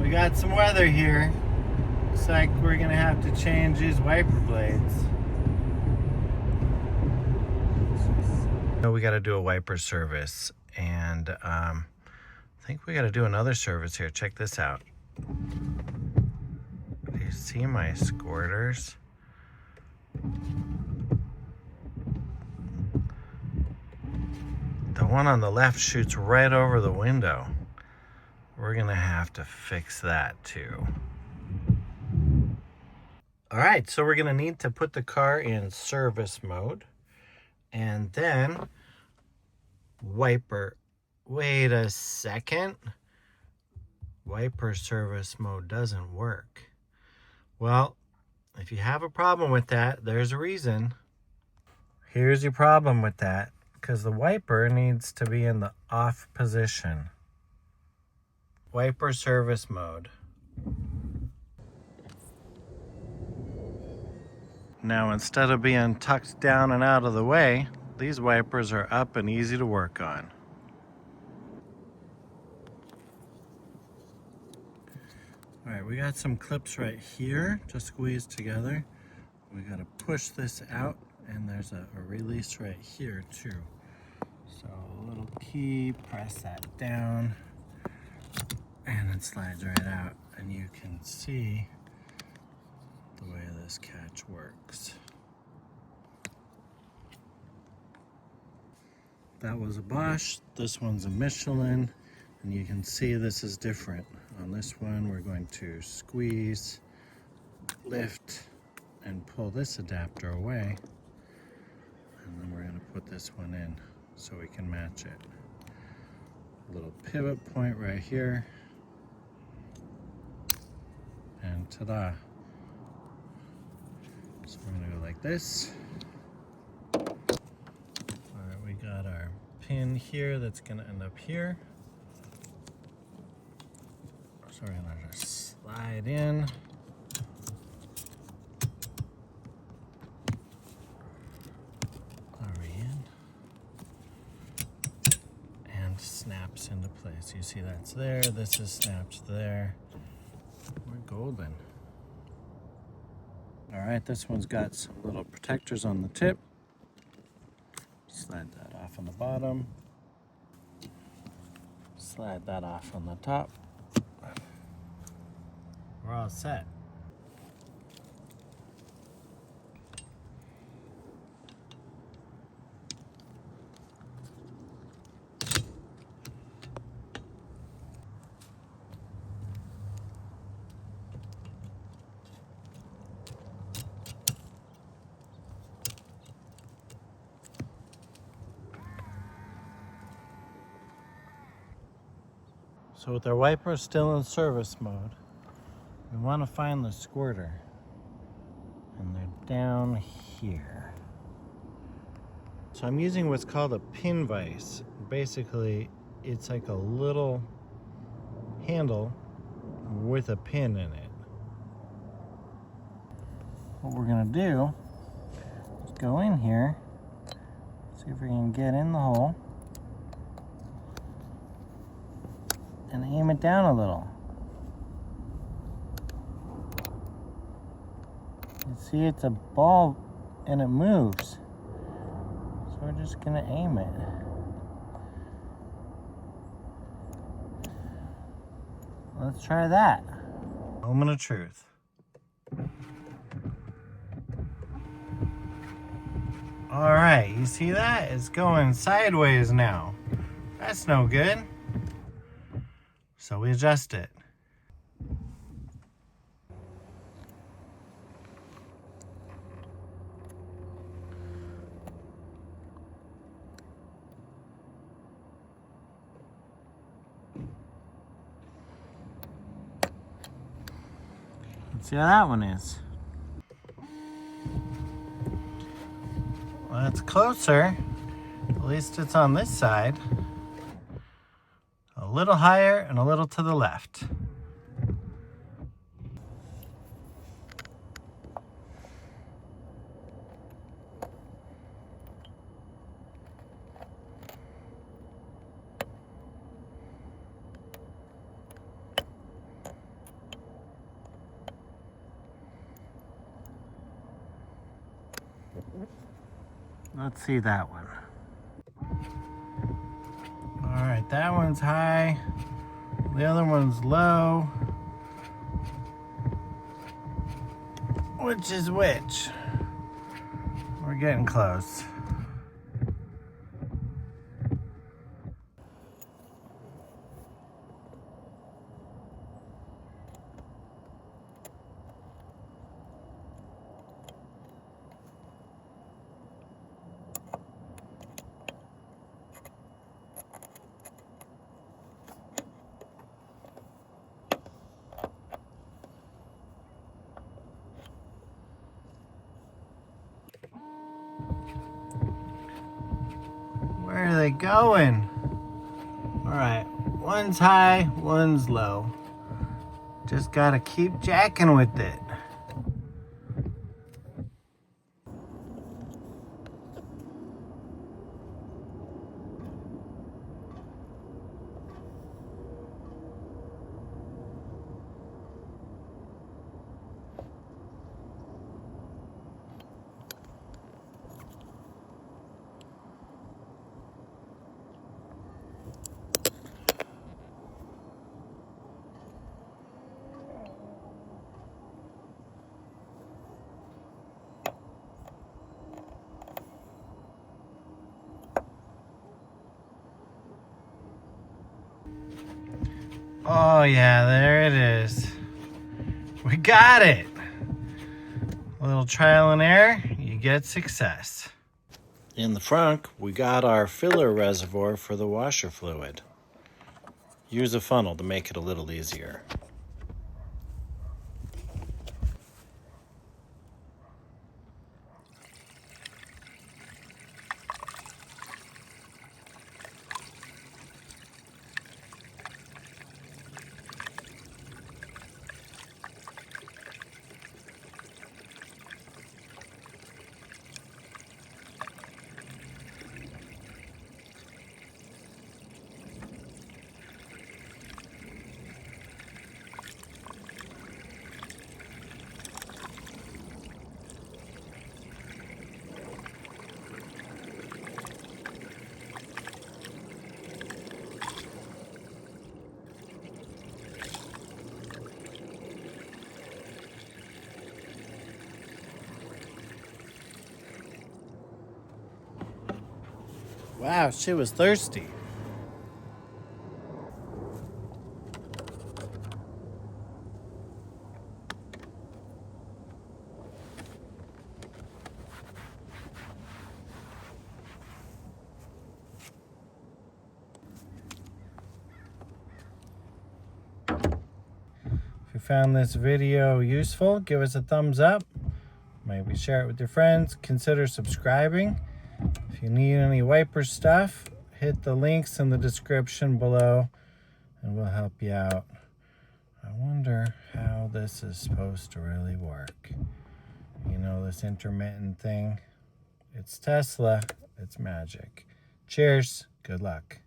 We got some weather here. Looks like we're gonna have to change these wiper blades. We gotta do a wiper service, and I think we gotta do another service here. Check this out. Do you see my squirters? The one on the left shoots right over the window. We're gonna have to fix that too. All right, so we're gonna need to put the car in service mode and then wiper. Wait a second. Wiper service mode doesn't work. Well, if you have a problem with that, there's a reason. Here's your problem with that, because the wiper needs to be in the off position. Wiper service mode. Now, instead of being tucked down and out of the way, these wipers are up and easy to work on. All right, we got some clips right here to squeeze together. We gotta push this out, and there's a release right here too. So a little key, press that down, and it slides right out, and you can see the way this catch works. That was a Bosch, this one's a Michelin, and you can see this is different. On this one, we're going to squeeze, lift, and pull this adapter away, and then we're going to put this one in so we can match it. A little pivot point right here, and ta-da. So we're going to go like this. All right, we got our pin here that's going to end up here. So we're going to just slide in. And snaps into place. You see that's there, this is snapped there. We're golden. All right, this one's got some little protectors on the tip. Slide that off on the bottom. Slide that off on the top. We're all set. So with our wipers still in service mode, we want to find the squirter, and they're down here. So I'm using what's called a pin vise. Basically, it's like a little handle with a pin in it. What we're gonna do is go in here, see if we can get in the hole, and aim it down a little. You see it's a ball and it moves. So we're just gonna aim it. Let's try that. Moment of truth. All right, you see that? It's going sideways now. That's no good. So we adjust it. Let's see how that one is. Well, it's closer. At least it's on this side. A little higher and a little to the left. Let's see that one. All right, that one's high. The other one's low. Which is which? We're getting close. Where are they going? All right, one's high, one's low. Just gotta keep jacking with it. Oh yeah, there it is. We got it. A little trial and error, you get success. In the front, we got our filler reservoir for the washer fluid. Use a funnel to make it a little easier. Wow, she was thirsty. If you found this video useful, give us a thumbs up. Maybe share it with your friends. Consider subscribing. If you need any wiper stuff, hit the links in the description below and we'll help you out. I wonder how this is supposed to really work. You know, this intermittent thing. It's Tesla. It's magic. Cheers. Good luck.